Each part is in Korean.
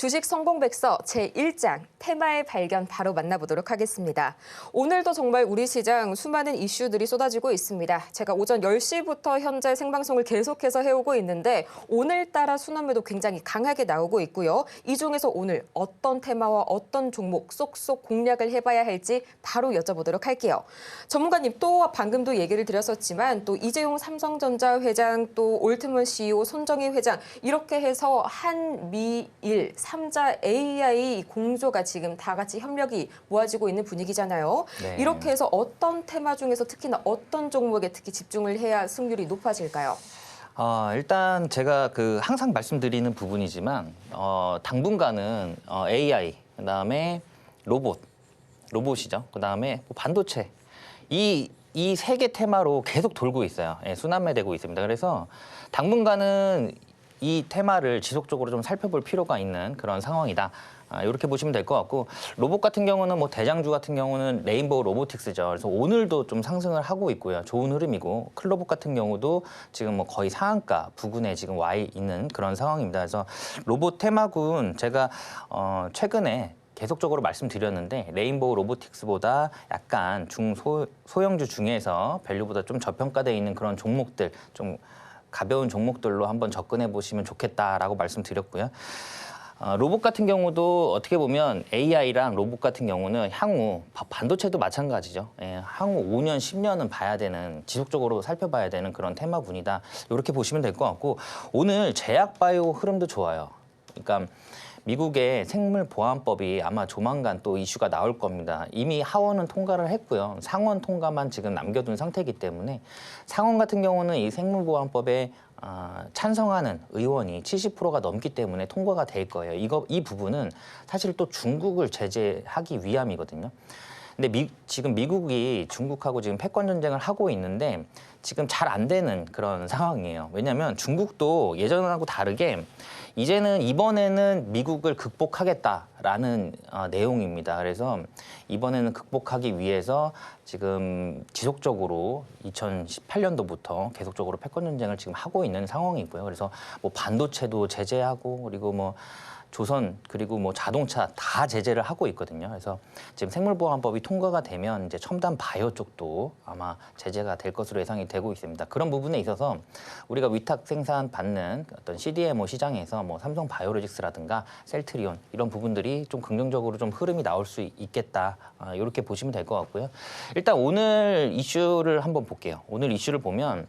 주식 성공백서 제1장 테마의 발견 바로 만나보도록 하겠습니다. 오늘도 정말 우리 시장 수많은 이슈들이 쏟아지고 있습니다. 제가 오전 10시부터 현재 생방송을 계속해서 해오고 있는데 오늘따라 순환매도 굉장히 강하게 나오고 있고요. 이 중에서 오늘 어떤 테마와 어떤 종목 쏙쏙 공략을 해봐야 할지 바로 여쭤보도록 할게요. 전문가님 또 방금도 얘기를 드렸었지만 또 이재용 삼성전자 회장 또 올트먼 CEO 손정희 회장 이렇게 해서 한미일 3자 AI 공조가 지금 다 같이 협력이 모아지고 있는 분위기잖아요. 네. 이렇게 해서 어떤 테마 중에서 특히나 어떤 종목에 특히 집중을 해야 승률이 높아질까요? 일단 제가 항상 말씀드리는 부분이지만 당분간은 AI, 그다음에 로봇이죠. 그다음에 반도체 이 세 개 테마로 계속 돌고 있어요. 예, 순환매되고 있습니다. 그래서 당분간은 이 테마를 지속적으로 좀 살펴볼 필요가 있는 그런 상황이다. 이렇게 보시면 될 것 같고, 로봇 같은 경우는 대장주 같은 경우는 레인보우 로보틱스죠. 그래서 오늘도 좀 상승을 하고 있고요. 좋은 흐름이고, 클로봇 같은 경우도 지금 거의 상한가 부근에 지금 와 있는 그런 상황입니다. 그래서 로봇 테마군 제가 최근에 계속적으로 말씀드렸는데 레인보우 로보틱스보다 약간 소형주 중에서 밸류보다 좀 저평가되어 있는 그런 종목들, 좀 가벼운 종목들로 한번 접근해 보시면 좋겠다라고 말씀드렸고요. 로봇 같은 경우도 어떻게 보면 AI랑 로봇 같은 경우는 향후 반도체도 마찬가지죠. 예, 향후 5년, 10년은 봐야 되는, 지속적으로 살펴봐야 되는 그런 테마군이다. 이렇게 보시면 될 것 같고, 오늘 제약바이오 흐름도 좋아요. 그러니까 미국의 생물보안법이 아마 조만간 또 이슈가 나올 겁니다. 이미 하원은 통과를 했고요. 상원 통과만 지금 남겨둔 상태이기 때문에 상원 같은 경우는 이 생물보안법에 찬성하는 의원이 70%가 넘기 때문에 통과가 될 거예요. 이 부분은 사실 또 중국을 제재하기 위함이거든요. 근데 지금 미국이 중국하고 지금 패권 전쟁을 하고 있는데 지금 잘 안 되는 그런 상황이에요. 왜냐하면 중국도 예전하고 다르게 이번에는 미국을 극복하겠다라는 내용입니다. 그래서 이번에는 극복하기 위해서 지금 지속적으로 2018년도부터 계속적으로 패권 전쟁을 지금 하고 있는 상황이고요. 그래서 반도체도 제재하고, 그리고 조선, 그리고 자동차 다 제재를 하고 있거든요. 그래서 지금 생물보안법이 통과가 되면 이제 첨단 바이오 쪽도 아마 제재가 될 것으로 예상이 되고 있습니다. 그런 부분에 있어서 우리가 위탁 생산 받는 어떤 CDMO 시장에서 삼성 바이오로직스라든가 셀트리온 이런 부분들이 좀 긍정적으로 좀 흐름이 나올 수 있겠다. 이렇게 보시면 될 것 같고요. 일단 오늘 이슈를 한번 볼게요. 오늘 이슈를 보면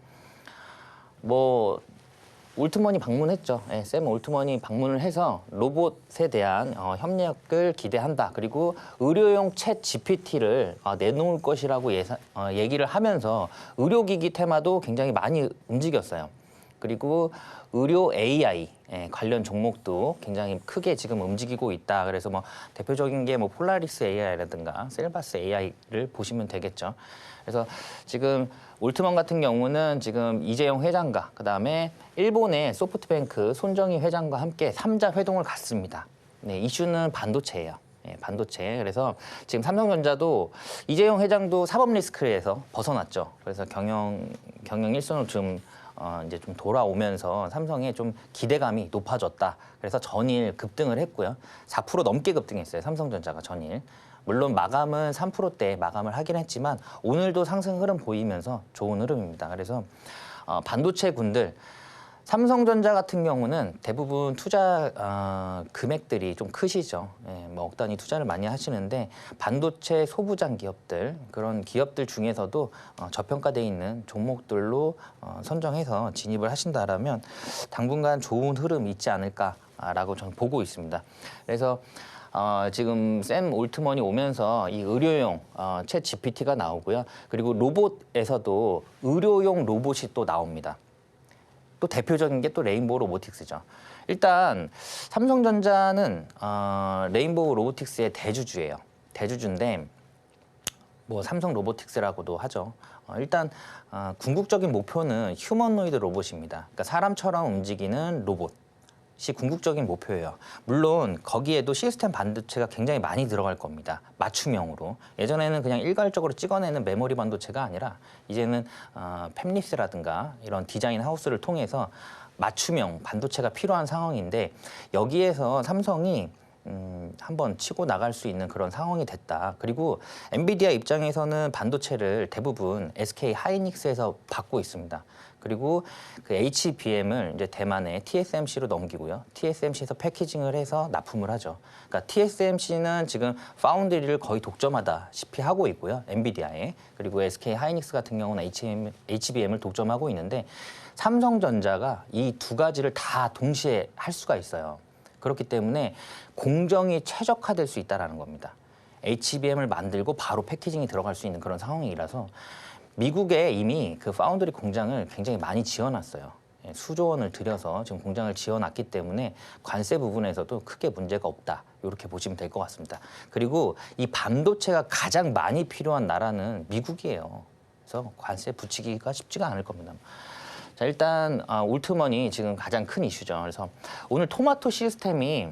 올트먼이 방문했죠. 예, 샘 올트먼이 방문을 해서 로봇에 대한 협력을 기대한다. 그리고 의료용 챗 GPT를 내놓을 것이라고 얘기를 하면서 의료기기 테마도 굉장히 많이 움직였어요. 그리고 의료 AI 관련 종목도 굉장히 크게 지금 움직이고 있다. 그래서 대표적인 게 폴라리스 AI라든가 셀바스 AI를 보시면 되겠죠. 그래서 지금 올트먼 같은 경우는 지금 이재용 회장과 그다음에 일본의 소프트뱅크 손정희 회장과 함께 3자 회동을 갖습니다. 네, 이슈는 반도체예요. 네, 반도체. 그래서 지금 삼성전자도 이재용 회장도 사법 리스크에서 벗어났죠. 그래서 경영 일선으로 이제 좀 돌아오면서 삼성에 좀 기대감이 높아졌다. 그래서 전일 급등을 했고요. 4% 넘게 급등했어요. 삼성전자가 전일. 물론 마감은 3%대 마감을 하긴 했지만 오늘도 상승 흐름 보이면서 좋은 흐름입니다. 그래서 반도체군들, 삼성전자 같은 경우는 대부분 투자 금액들이 좀 크시죠. 예, 억 단위 투자를 많이 하시는데 반도체 소부장 기업들, 그런 기업들 중에서도 저평가되어 있는 종목들로 선정해서 진입을 하신다라면 당분간 좋은 흐름 있지 않을까라고 저는 보고 있습니다. 그래서 지금 샘 올트먼이 오면서 이 의료용 챗 GPT가 나오고요. 그리고 로봇에서도 의료용 로봇이 또 나옵니다. 또 대표적인 게 또 레인보우 로보틱스죠. 일단 삼성전자는 레인보우 로보틱스의 대주주예요. 대주주인데 삼성 로보틱스라고도 하죠. 일단 궁극적인 목표는 휴머노이드 로봇입니다. 그러니까 사람처럼 움직이는 로봇. 궁극적인 목표예요. 물론 거기에도 시스템 반도체가 굉장히 많이 들어갈 겁니다. 맞춤형으로. 예전에는 그냥 일괄적으로 찍어내는 메모리 반도체가 아니라 이제는 팹리스라든가 이런 디자인 하우스를 통해서 맞춤형 반도체가 필요한 상황인데 여기에서 삼성이 한번 치고 나갈 수 있는 그런 상황이 됐다. 그리고 엔비디아 입장에서는 반도체를 대부분 SK 하이닉스에서 받고 있습니다. 그리고 그 HBM을 이제 대만의 TSMC로 넘기고요. TSMC에서 패키징을 해서 납품을 하죠. 그러니까 TSMC는 지금 파운드리를 거의 독점하다시피 하고 있고요. 엔비디아에. 그리고 SK 하이닉스 같은 경우는 HBM을 독점하고 있는데 삼성전자가 이 두 가지를 다 동시에 할 수가 있어요. 그렇기 때문에 공정이 최적화될 수 있다는 겁니다. HBM을 만들고 바로 패키징이 들어갈 수 있는 그런 상황이라서 미국에 이미 그 파운드리 공장을 굉장히 많이 지어놨어요. 수조 원을 들여서 지금 공장을 지어놨기 때문에 관세 부분에서도 크게 문제가 없다. 이렇게 보시면 될 것 같습니다. 그리고 이 반도체가 가장 많이 필요한 나라는 미국이에요. 그래서 관세 붙이기가 쉽지가 않을 겁니다. 자, 일단 올트먼이 지금 가장 큰 이슈죠. 그래서 오늘 토마토 시스템이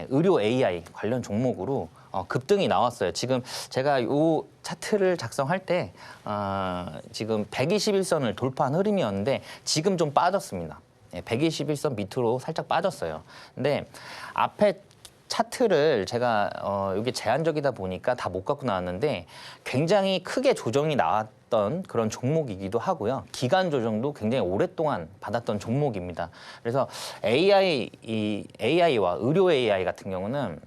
의료 AI 관련 종목으로 급등이 나왔어요. 지금 제가 이 차트를 작성할 때 지금 121선을 돌파한 흐름이었는데 지금 좀 빠졌습니다. 121선 밑으로 살짝 빠졌어요. 근데 앞에 차트를 제가 이게 제한적이다 보니까 다 못 갖고 나왔는데 굉장히 크게 조정이 나왔던 그런 종목이기도 하고요. 기간 조정도 굉장히 오랫동안 받았던 종목입니다. 그래서 AI와 의료 AI 같은 경우는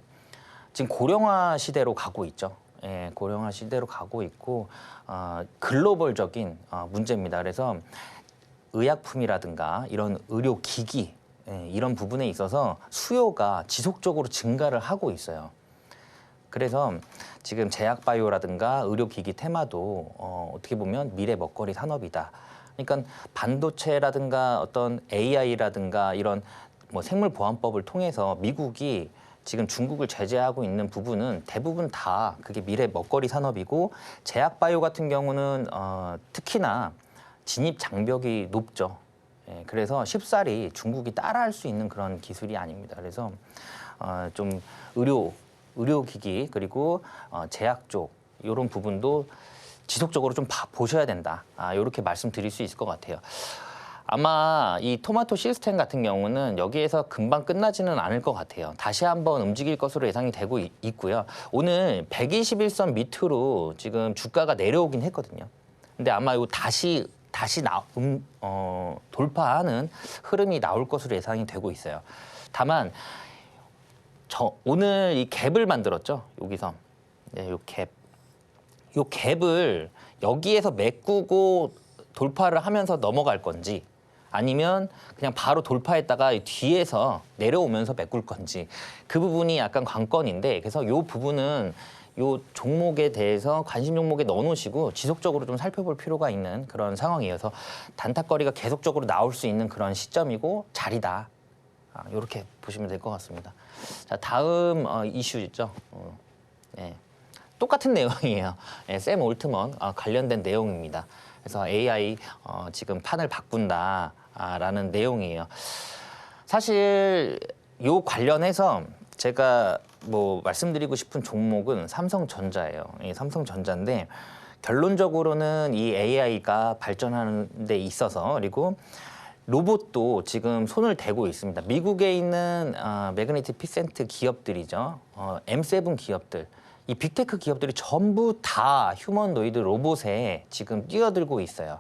지금 고령화 시대로 가고 있죠. 예, 고령화 시대로 가고 있고 글로벌적인 문제입니다. 그래서 의약품이라든가 이런 의료기기 이런 부분에 있어서 수요가 지속적으로 증가를 하고 있어요. 그래서 지금 제약바이오라든가 의료기기 테마도 어떻게 보면 미래 먹거리 산업이다. 그러니까 반도체라든가 어떤 AI라든가 이런 뭐 생물보안법을 통해서 미국이 지금 중국을 제재하고 있는 부분은 대부분 다 그게 미래 먹거리 산업이고 제약바이오 같은 경우는 특히나 진입 장벽이 높죠. 예, 그래서 쉽사리 중국이 따라할 수 있는 그런 기술이 아닙니다. 그래서 좀 의료기기 그리고 제약 쪽 이런 부분도 지속적으로 좀 보셔야 된다. 이렇게 말씀드릴 수 있을 것 같아요. 아마 이 토마토 시스템 같은 경우는 여기에서 금방 끝나지는 않을 것 같아요. 다시 한번 움직일 것으로 예상이 되고 있고요. 오늘 121선 밑으로 지금 주가가 내려오긴 했거든요. 근데 아마 요 다시 돌파하는 흐름이 나올 것으로 예상이 되고 있어요. 다만 오늘 이 갭을 만들었죠. 여기서 요 갭을 여기에서 메꾸고 돌파를 하면서 넘어갈 건지 아니면 그냥 바로 돌파했다가 뒤에서 내려오면서 메꿀 건지 그 부분이 약간 관건인데 그래서 요 부분은 요 종목에 대해서 관심 종목에 넣어놓으시고 지속적으로 좀 살펴볼 필요가 있는 그런 상황이어서 단타거리가 계속적으로 나올 수 있는 그런 시점이고 자리다. 이렇게 보시면 될 것 같습니다. 자, 다음 이슈 있죠. 네. 똑같은 내용이에요. 네, 샘 올트먼 관련된 내용입니다. 그래서 AI 지금 판을 바꾼다라는 내용이에요. 사실 요 관련해서 제가 뭐 말씀드리고 싶은 종목은 삼성전자예요. 삼성전자인데 결론적으로는 이 AI가 발전하는 데 있어서 그리고 로봇도 지금 손을 대고 있습니다. 미국에 있는 매그네틱 피센트 기업들이죠. M7 기업들. 이 빅테크 기업들이 전부 다 휴머노이드 로봇에 지금 뛰어들고 있어요.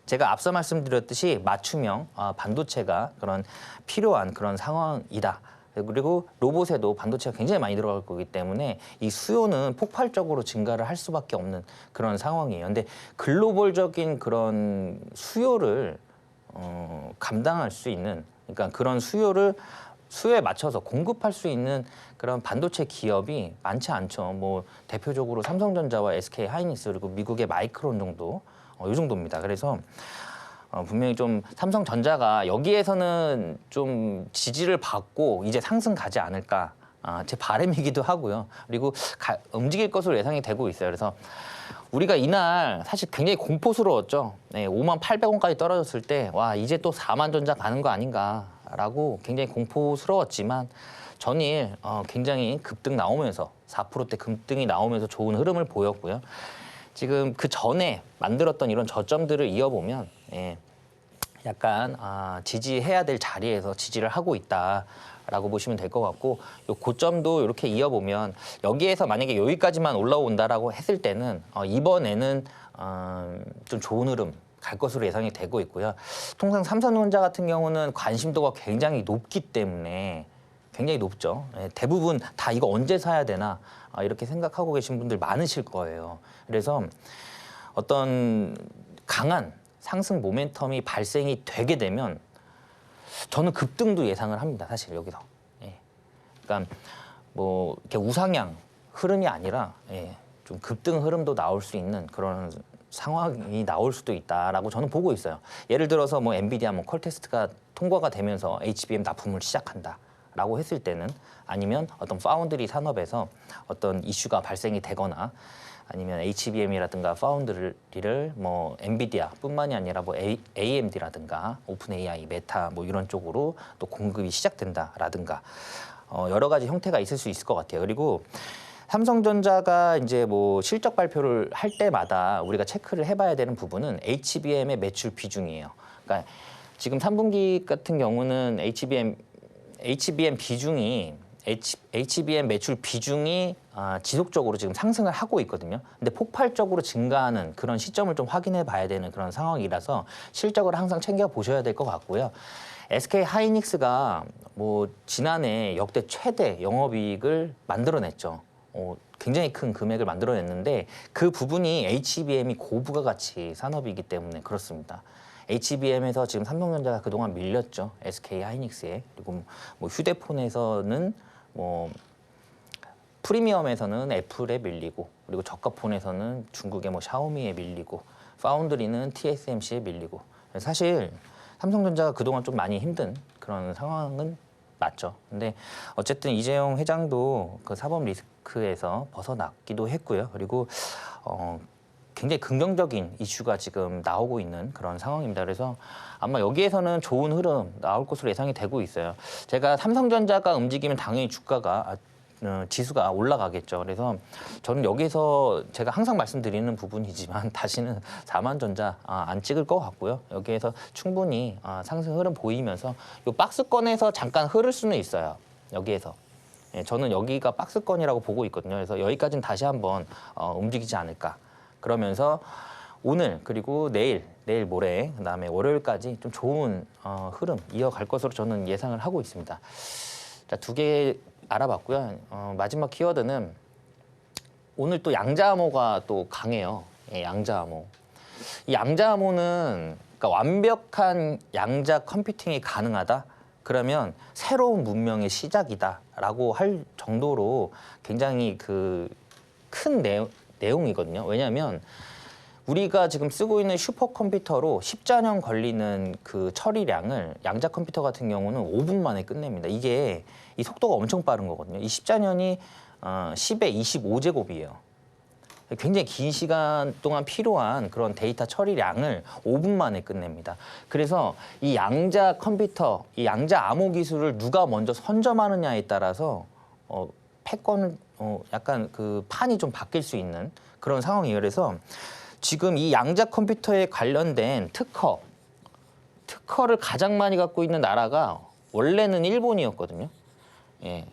제가 앞서 말씀드렸듯이 맞춤형 반도체가 그런 필요한 그런 상황이다. 그리고 로봇에도 반도체가 굉장히 많이 들어갈 거기 때문에 이 수요는 폭발적으로 증가를 할 수밖에 없는 그런 상황이에요. 근데 글로벌적인 그런 수요를 감당할 수 있는 그러니까 그런 수요에 맞춰서 공급할 수 있는 그런 반도체 기업이 많지 않죠. 뭐 대표적으로 삼성전자와 SK 하이닉스 그리고 미국의 마이크론 정도 이 정도입니다. 그래서 분명히 좀 삼성전자가 여기에서는 좀 지지를 받고 이제 상승 가지 않을까 제 바람이기도 하고요. 그리고 움직일 것으로 예상이 되고 있어요. 그래서 우리가 이날 사실 굉장히 공포스러웠죠. 네, 58,000원까지 떨어졌을 때 와 이제 또 4만 전자 가는 거 아닌가라고 굉장히 공포스러웠지만 전일 굉장히 급등 나오면서 4%대 급등이 나오면서 좋은 흐름을 보였고요. 지금 그 전에 만들었던 이런 저점들을 이어보면 약간 지지해야 될 자리에서 지지를 하고 있다라고 보시면 될 것 같고, 요 고점도 이렇게 이어보면 여기에서 만약에 여기까지만 올라온다라고 했을 때는 이번에는 좀 좋은 흐름 갈 것으로 예상이 되고 있고요. 통상 삼성전자 같은 경우는 관심도가 굉장히 높기 때문에 굉장히 높죠. 예, 대부분 다 이거 언제 사야 되나 이렇게 생각하고 계신 분들 많으실 거예요. 그래서 어떤 강한 상승 모멘텀이 발생이 되게 되면 저는 급등도 예상을 합니다. 사실 여기서. 예. 그러니까 뭐 이렇게 우상향 흐름이 아니라 좀 급등 흐름도 나올 수 있는 그런 상황이 나올 수도 있다라고 저는 보고 있어요. 예를 들어서 뭐 엔비디아 퀄테스트가 통과가 되면서 HBM 납품을 시작한다라고 했을 때는, 아니면 어떤 파운드리 산업에서 어떤 이슈가 발생이 되거나, 아니면 HBM이라든가 파운드리를 뭐 엔비디아뿐만이 아니라 뭐 AMD라든가 오픈 AI, 메타 뭐 이런 쪽으로 또 공급이 시작된다라든가 여러 가지 형태가 있을 수 있을 것 같아요. 그리고 삼성전자가 이제 뭐 실적 발표를 할 때마다 우리가 체크를 해봐야 되는 부분은 HBM의 매출 비중이에요. 그러니까 지금 3분기 같은 경우는 HBM 비중이 HBM 매출 비중이 지속적으로 지금 상승을 하고 있거든요. 근데 폭발적으로 증가하는 그런 시점을 좀 확인해 봐야 되는 그런 상황이라서 실적을 항상 챙겨 보셔야 될 것 같고요. SK 하이닉스가 뭐 지난해 역대 최대 영업이익을 만들어냈죠. 굉장히 큰 금액을 만들어냈는데 그 부분이 HBM이 고부가가치 산업이기 때문에 그렇습니다. HBM에서 지금 삼성전자가 그동안 밀렸죠. SK 하이닉스에. 그리고 뭐 휴대폰에서는 뭐 프리미엄에서는 애플에 밀리고, 그리고 저가폰에서는 중국의 뭐 샤오미에 밀리고, 파운드리는 TSMC에 밀리고. 사실 삼성전자가 그동안 좀 많이 힘든 그런 상황은 맞죠. 근데 어쨌든 이재용 회장도 그 사법 리스크에서 벗어났기도 했고요. 그리고 굉장히 긍정적인 이슈가 지금 나오고 있는 그런 상황입니다. 그래서 아마 여기에서는 좋은 흐름 나올 것으로 예상이 되고 있어요. 제가 삼성전자가 움직이면 당연히 주가가 지수가 올라가겠죠. 그래서 저는 여기서 제가 항상 말씀드리는 부분이지만 다시는 4만전자 안 찍을 것 같고요. 여기에서 충분히 상승 흐름 보이면서 이 박스권에서 잠깐 흐를 수는 있어요. 여기에서. 저는 여기가 박스권이라고 보고 있거든요. 그래서 여기까지는 다시 한번 움직이지 않을까. 그러면서 오늘 그리고 내일 모레 그다음에 월요일까지 좀 좋은 흐름 이어갈 것으로 저는 예상을 하고 있습니다. 자, 두 개 알아봤고요. 마지막 키워드는 오늘 또 양자암호가 또 강해요. 양자암호. 이 양자암호는 그러니까 완벽한 양자 컴퓨팅이 가능하다. 그러면 새로운 문명의 시작이다라고 할 정도로 굉장히 그 큰 내용이거든요. 왜냐하면 우리가 지금 쓰고 있는 슈퍼컴퓨터로 10잔년 걸리는 그 처리량을 양자 컴퓨터 같은 경우는 5분 만에 끝냅니다. 이게 이 속도가 엄청 빠른 거거든요. 이 10잔년이 10의 25제곱이에요. 굉장히 긴 시간 동안 필요한 그런 데이터 처리량을 5분 만에 끝냅니다. 그래서 이 양자 컴퓨터, 이 양자 암호 기술을 누가 먼저 선점하느냐에 따라서 패권을 약간 그 판이 좀 바뀔 수 있는 그런 상황이에요. 그래서 지금 이 양자 컴퓨터에 관련된 특허를 가장 많이 갖고 있는 나라가 원래는 일본이었거든요. 예.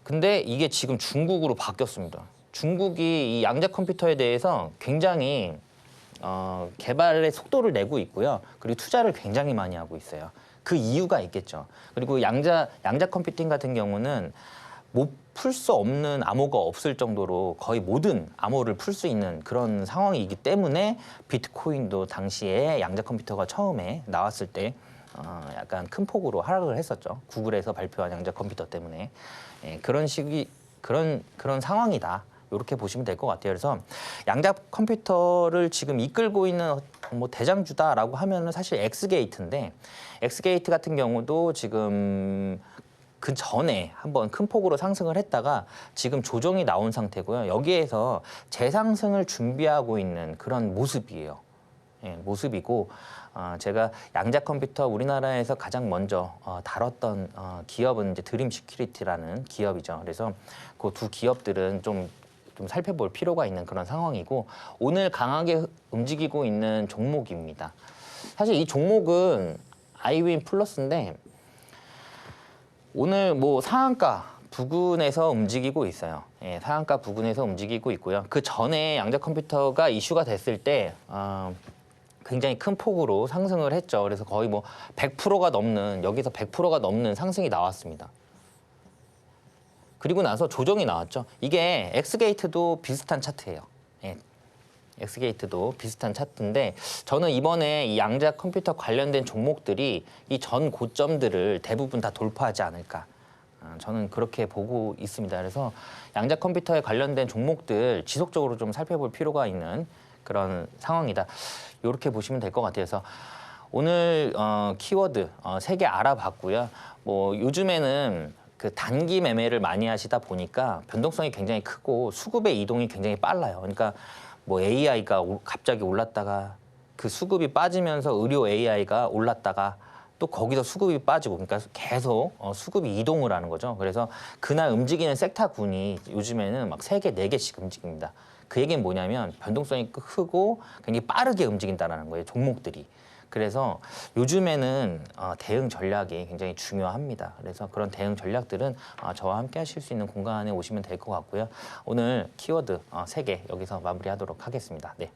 근데 이게 지금 중국으로 바뀌었습니다. 중국이 이 양자 컴퓨터에 대해서 굉장히 개발의 속도를 내고 있고요. 그리고 투자를 굉장히 많이 하고 있어요. 그 이유가 있겠죠. 그리고 양자 컴퓨팅 같은 경우는 풀 수 없는 암호가 없을 정도로 거의 모든 암호를 풀 수 있는 그런 상황이기 때문에 비트코인도 당시에 양자 컴퓨터가 처음에 나왔을 때 약간 큰 폭으로 하락을 했었죠. 구글에서 발표한 양자 컴퓨터 때문에. 그런 상황이다. 이렇게 보시면 될 것 같아요. 그래서 양자 컴퓨터를 지금 이끌고 있는 뭐 대장주다라고 하면은 사실 엑스게이트인데, 엑스게이트 같은 경우도 지금 그 전에 한번 큰 폭으로 상승을 했다가 지금 조정이 나온 상태고요. 여기에서 재상승을 준비하고 있는 그런 모습이에요. 모습이고, 제가 양자 컴퓨터 우리나라에서 가장 먼저 다뤘던 기업은 이제 드림 시큐리티라는 기업이죠. 그래서 그 두 기업들은 좀 살펴볼 필요가 있는 그런 상황이고, 오늘 강하게 움직이고 있는 종목입니다. 사실 이 종목은 아이윈 플러스인데 오늘 뭐 상한가 부근에서 움직이고 있어요. 예, 상한가 부근에서 움직이고 있고요. 그 전에 양자 컴퓨터가 이슈가 됐을 때 굉장히 큰 폭으로 상승을 했죠. 그래서 거의 뭐 100%가 넘는 여기서 100%가 넘는 상승이 나왔습니다. 그리고 나서 조정이 나왔죠. 이게 엑스게이트도 비슷한 차트예요. 예. 엑스게이트도 비슷한 차트인데 저는 이번에 이 양자 컴퓨터 관련된 종목들이 이 전 고점들을 대부분 다 돌파하지 않을까. 저는 그렇게 보고 있습니다. 그래서 양자 컴퓨터에 관련된 종목들 지속적으로 좀 살펴볼 필요가 있는 그런 상황이다. 이렇게 보시면 될 것 같아요. 그래서 오늘 키워드 3개 알아봤고요. 뭐 요즘에는 그 단기 매매를 많이 하시다 보니까 변동성이 굉장히 크고 수급의 이동이 굉장히 빨라요. 그러니까 뭐 AI가 갑자기 올랐다가 그 수급이 빠지면서 의료 AI가 올랐다가 또 거기서 수급이 빠지고 그러니까 계속 수급이 이동을 하는 거죠. 그래서 그날 움직이는 섹터군이 요즘에는 막 3개, 4개씩 움직입니다. 그 얘기는 뭐냐면 변동성이 크고 굉장히 빠르게 움직인다는 거예요. 종목들이. 그래서 요즘에는 대응 전략이 굉장히 중요합니다. 그래서 그런 대응 전략들은 저와 함께 하실 수 있는 공간에 오시면 될 것 같고요. 오늘 키워드 3개 여기서 마무리하도록 하겠습니다. 네.